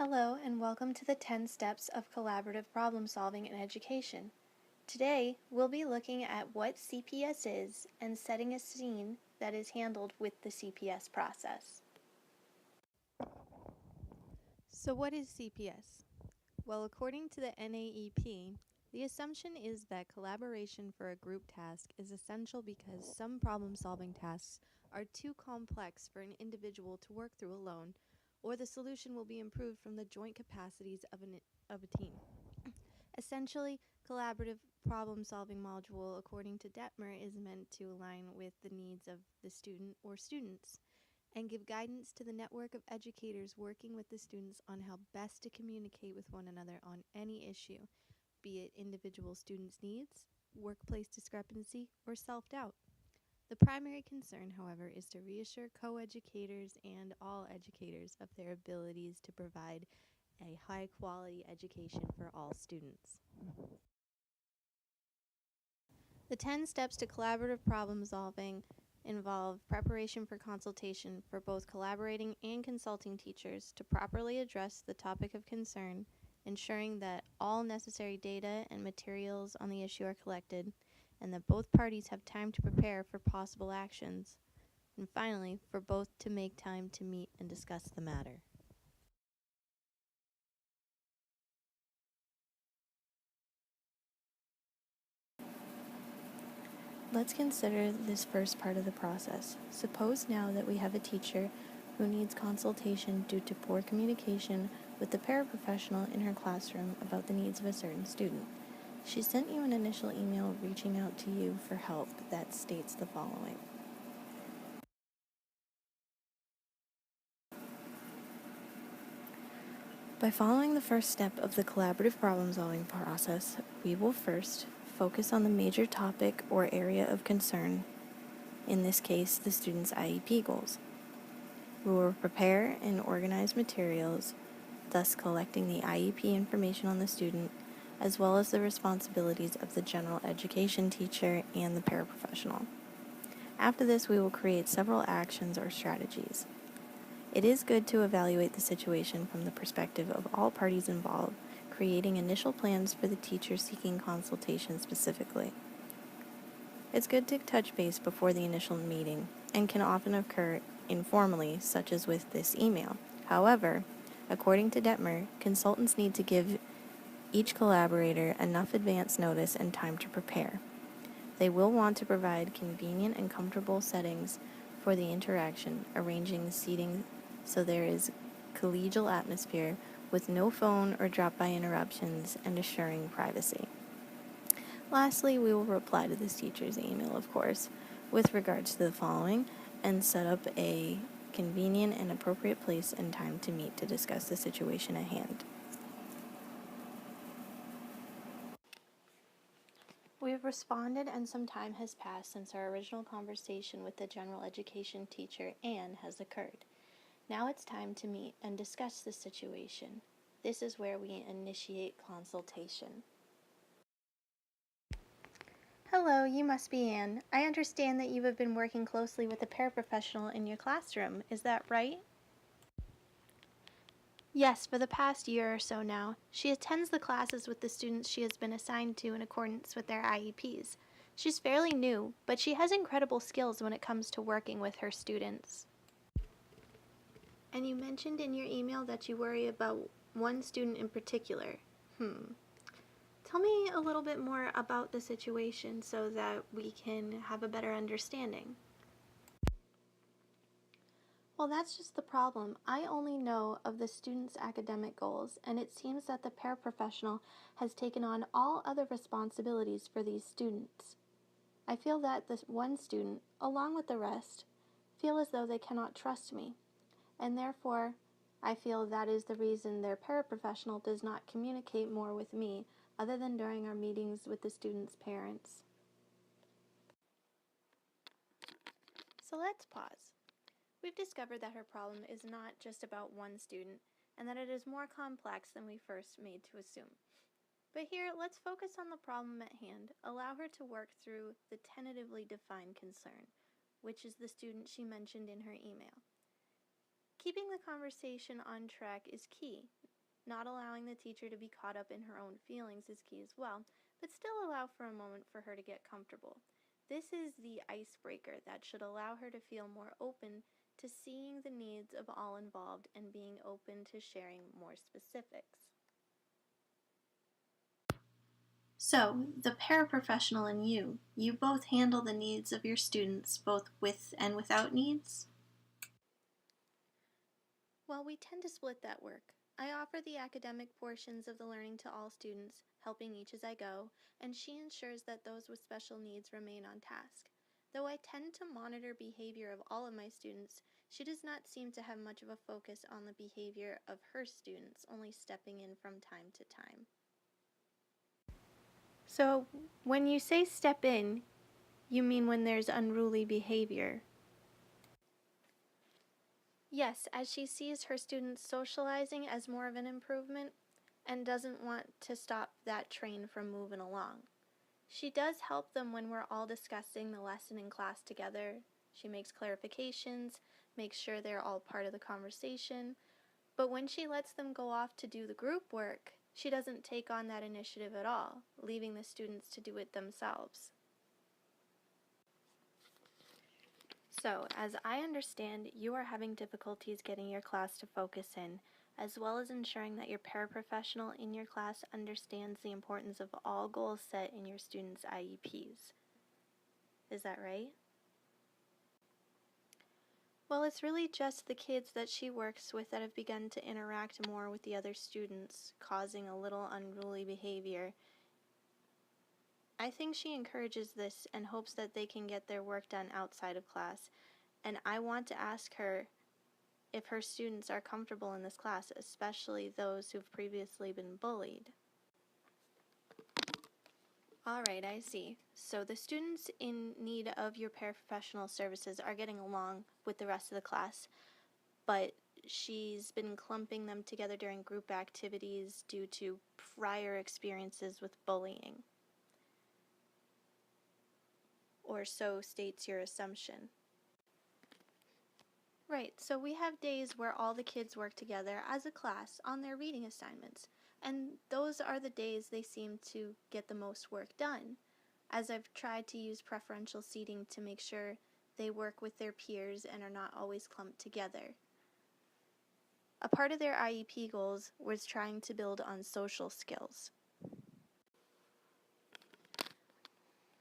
Hello and welcome to the 10 Steps of Collaborative Problem Solving in Education. Today, we'll be looking at what CPS is and setting a scene that is handled with the CPS process. So what is CPS? Well, according to the NAEP, the assumption is that collaboration for a group task is essential because some problem-solving tasks are too complex for an individual to work through alone, or the solution will be improved from the joint capacities of a team. Essentially, collaborative problem-solving module, according to Detmer, is meant to align with the needs of the student or students and give guidance to the network of educators working with the students on how best to communicate with one another on any issue, be it individual students' needs, workplace discrepancy, or self-doubt. The primary concern, however, is to reassure co-educators and all educators of their abilities to provide a high-quality education for all students. The 10 steps to collaborative problem solving involve preparation for consultation for both collaborating and consulting teachers to properly address the topic of concern, ensuring that all necessary data and materials on the issue are collected, and that both parties have time to prepare for possible actions, and finally, for both to make time to meet and discuss the matter. Let's consider this first part of the process. Suppose now that we have a teacher who needs consultation due to poor communication with the paraprofessional in her classroom about the needs of a certain student. She sent you an initial email reaching out to you for help that states the following. By following the first step of the collaborative problem-solving process, we will first focus on the major topic or area of concern, in this case, the student's IEP goals. We will prepare and organize materials, thus collecting the IEP information on the student, as well as the responsibilities of the general education teacher and the paraprofessional. After this, we will create several actions or strategies. It is good to evaluate the situation from the perspective of all parties involved, creating initial plans for the teacher seeking consultation specifically. It's good to touch base before the initial meeting and can often occur informally, such as with this email. However, according to Detmer, consultants need to give each collaborator enough advance notice and time to prepare. They will want to provide convenient and comfortable settings for the interaction, arranging the seating so there is collegial atmosphere with no phone or drop-by interruptions and assuring privacy. Lastly, we will reply to this teacher's email, of course, with regards to the following and set up a convenient and appropriate place and time to meet to discuss the situation at hand. We have responded and some time has passed since our original conversation with the general education teacher, Anne, has occurred. Now it's time to meet and discuss the situation. This is where we initiate consultation. Hello, you must be Anne. I understand that you have been working closely with a paraprofessional in your classroom. Is that right? Yes, for the past year or so now. She attends the classes with the students she has been assigned to in accordance with their IEPs. She's fairly new, but she has incredible skills when it comes to working with her students. And you mentioned in your email that you worry about one student in particular. Tell me a little bit more about the situation so that we can have a better understanding. Well, that's just the problem. I only know of the student's academic goals, and it seems that the paraprofessional has taken on all other responsibilities for these students. I feel that this one student, along with the rest, feel as though they cannot trust me, and therefore, I feel that is the reason their paraprofessional does not communicate more with me other than during our meetings with the students' parents. So let's pause. We've discovered that her problem is not just about one student, and that it is more complex than we first made to assume. But here, let's focus on the problem at hand, allow her to work through the tentatively defined concern, which is the student she mentioned in her email. Keeping the conversation on track is key, Not allowing the teacher to be caught up in her own feelings is key as well, but still allow for a moment for her to get comfortable. This is the icebreaker that should allow her to feel more open to seeing the needs of all involved and being open to sharing more specifics. So, the paraprofessional and you both handle the needs of your students both with and without needs? Well, we tend to split that work. I offer the academic portions of the learning to all students, helping each as I go, and she ensures that those with special needs remain on task. Though I tend to monitor behavior of all of my students, she does not seem to have much of a focus on the behavior of her students, only stepping in from time to time. So, when you say step in, you mean when there's unruly behavior? Yes, as she sees her students socializing as more of an improvement and doesn't want to stop that train from moving along. She does help them when we're all discussing the lesson in class together. She makes clarifications, makes sure they're all part of the conversation, but when she lets them go off to do the group work, she doesn't take on that initiative at all, leaving the students to do it themselves. So, as I understand, you are having difficulties getting your class to focus in, as well as ensuring that your paraprofessional in your class understands the importance of all goals set in your students' IEPs. Is that right? Well, it's really just the kids that she works with that have begun to interact more with the other students, causing a little unruly behavior. I think she encourages this and hopes that they can get their work done outside of class, and I want to ask her if her students are comfortable in this class, especially those who've previously been bullied. All right, I see. So the students in need of your paraprofessional services are getting along with the rest of the class, but she's been clumping them together during group activities due to prior experiences with bullying. Or so states your assumption. Right, so we have days where all the kids work together as a class on their reading assignments, and those are the days they seem to get the most work done, as I've tried to use preferential seating to make sure they work with their peers and are not always clumped together. A part of their IEP goals was trying to build on social skills.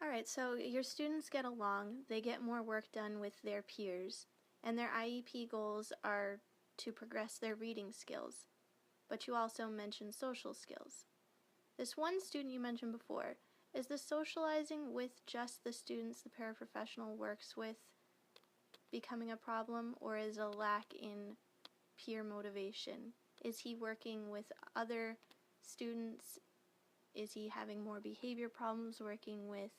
Alright, so your students get along, they get more work done with their peers, and their IEP goals are to progress their reading skills. But you also mentioned social skills. This one student you mentioned before, is the socializing with just the students the paraprofessional works with becoming a problem, or is a lack in peer motivation? Is he working with other students? Is he having more behavior problems working with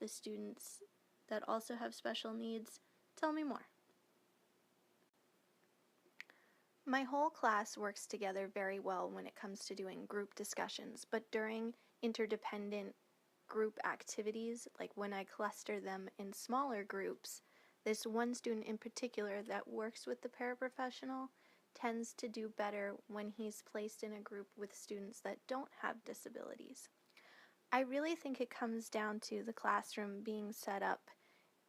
the students that also have special needs? Tell me more. My whole class works together very well when it comes to doing group discussions, but during interdependent group activities, like when I cluster them in smaller groups, this one student in particular that works with the paraprofessional tends to do better when he's placed in a group with students that don't have disabilities. I really think it comes down to the classroom being set up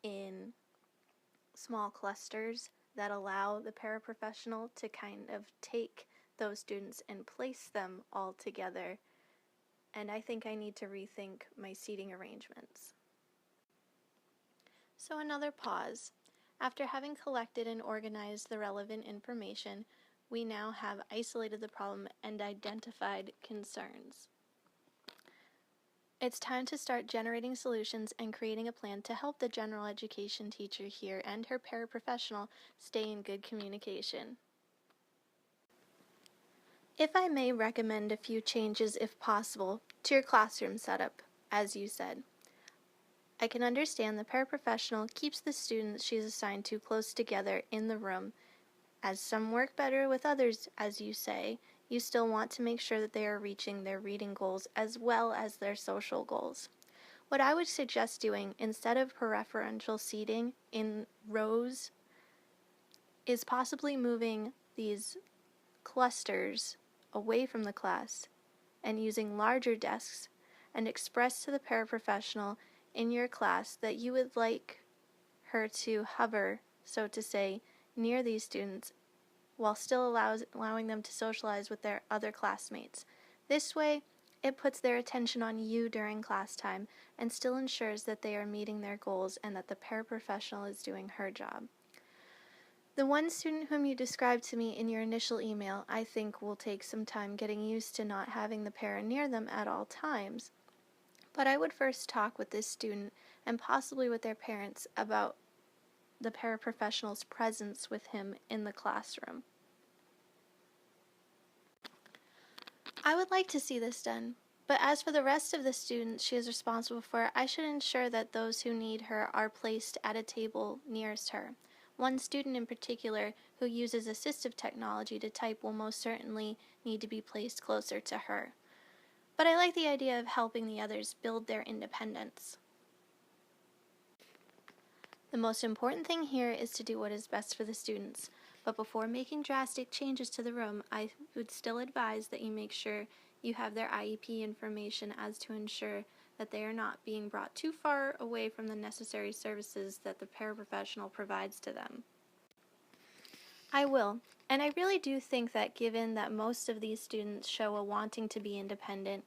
in small clusters that allow the paraprofessional to kind of take those students and place them all together. And I think I need to rethink my seating arrangements. So another pause. After having collected and organized the relevant information, we now have isolated the problem and identified concerns. It's time to start generating solutions and creating a plan to help the general education teacher here and her paraprofessional stay in good communication. If I may recommend a few changes, if possible, to your classroom setup, as you said. I can understand the paraprofessional keeps the students she's assigned to close together in the room. As some work better with others, as you say, you still want to make sure that they are reaching their reading goals as well as their social goals. What I would suggest doing, instead of preferential seating in rows, is possibly moving these clusters away from the class and using larger desks, and express to the paraprofessional in your class that you would like her to hover, so to say, near these students while still allowing them to socialize with their other classmates. This way, it puts their attention on you during class time and still ensures that they are meeting their goals and that the paraprofessional is doing her job. The one student whom you described to me in your initial email, I think will take some time getting used to not having the para near them at all times. But I would first talk with this student and possibly with their parents about the paraprofessional's presence with him in the classroom. I would like to see this done, but as for the rest of the students she is responsible for, I should ensure that those who need her are placed at a table nearest her. One student in particular who uses assistive technology to type will most certainly need to be placed closer to her. But I like the idea of helping the others build their independence. The most important thing here is to do what is best for the students. But before making drastic changes to the room, I would still advise that you make sure you have their IEP information as to ensure that they are not being brought too far away from the necessary services that the paraprofessional provides to them. I will, and I really do think that given that most of these students show a wanting to be independent,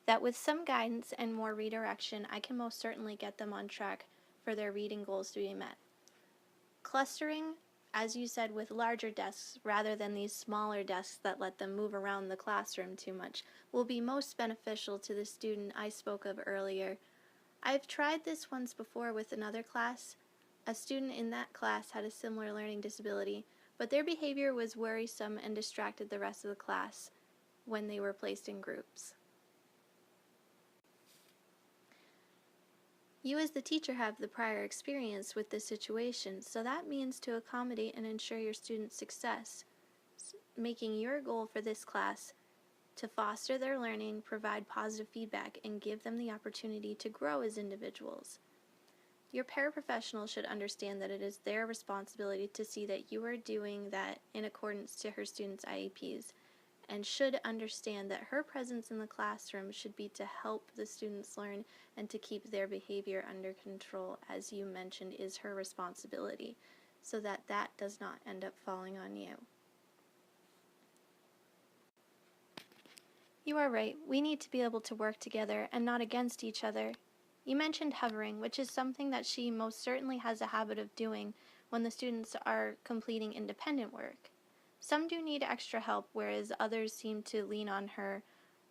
that with some guidance and more redirection, I can most certainly get them on track for their reading goals to be met. Clustering, as you said, with larger desks rather than these smaller desks that let them move around the classroom too much will be most beneficial to the student I spoke of earlier. I've tried this once before with another class. A student in that class had a similar learning disability, but their behavior was worrisome and distracted the rest of the class when they were placed in groups. You as the teacher have the prior experience with this situation, so that means to accommodate and ensure your students' success, making your goal for this class to foster their learning, provide positive feedback, and give them the opportunity to grow as individuals. Your paraprofessional should understand that it is their responsibility to see that you are doing that in accordance to her students' IEPs, and should understand that her presence in the classroom should be to help the students learn and to keep their behavior under control, as you mentioned is her responsibility, so that that does not end up falling on you. You are right, we need to be able to work together and not against each other. You mentioned hovering, which is something that she most certainly has a habit of doing when the students are completing independent work. Some do need extra help, whereas others seem to lean on her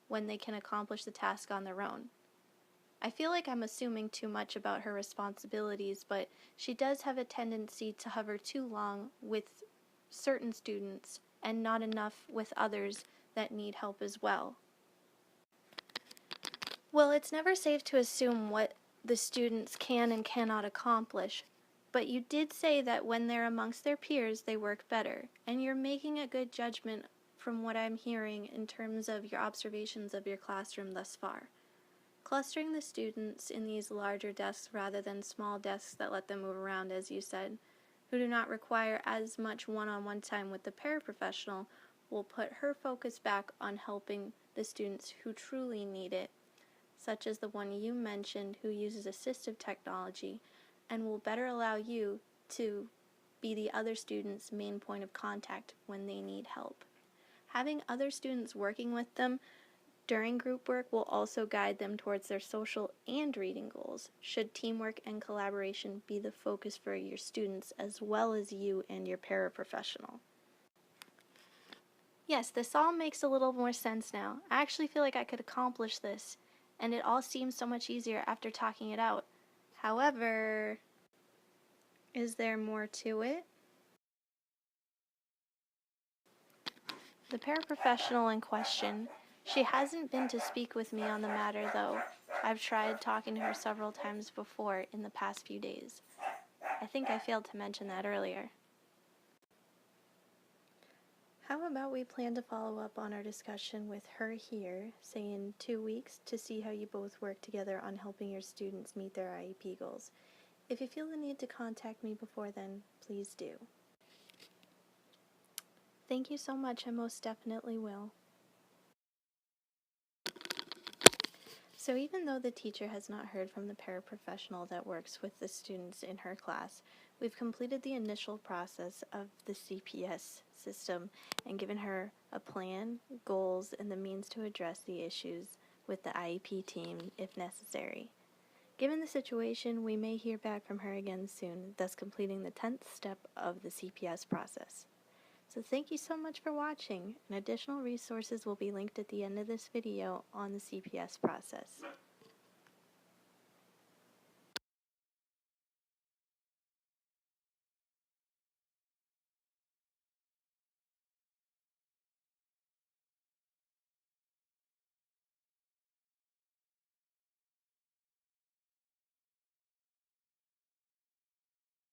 when they can accomplish the task on their own. I feel like I'm assuming too much about her responsibilities, but she does have a tendency to hover too long with certain students and not enough with others that need help as well. Well, it's never safe to assume what the students can and cannot accomplish, but you did say that when they're amongst their peers, they work better, and you're making a good judgment from what I'm hearing in terms of your observations of your classroom thus far. Clustering the students in these larger desks rather than small desks that let them move around, as you said, who do not require as much one-on-one time with the paraprofessional, will put her focus back on helping the students who truly need it, such as the one you mentioned who uses assistive technology, and will better allow you to be the other student's main point of contact when they need help. Having other students working with them during group work will also guide them towards their social and reading goals, should teamwork and collaboration be the focus for your students as well as you and your paraprofessional. Yes, this all makes a little more sense now. I actually feel like I could accomplish this, and it all seems so much easier after talking it out. However, is there more to it? The paraprofessional in question, she hasn't been to speak with me on the matter, though. I've tried talking to her several times before in the past few days. I think I failed to mention that earlier. How about we plan to follow up on our discussion with her here, say in 2 weeks, to see how you both work together on helping your students meet their IEP goals. If you feel the need to contact me before then, please do. Thank you so much, I most definitely will. So even though the teacher has not heard from the paraprofessional that works with the students in her class, we've completed the initial process of the CPS system and given her a plan, goals, and the means to address the issues with the IEP team if necessary. Given the situation, we may hear back from her again soon, thus completing the 10th step of the CPS process. So thank you so much for watching, and additional resources will be linked at the end of this video on the CPS process.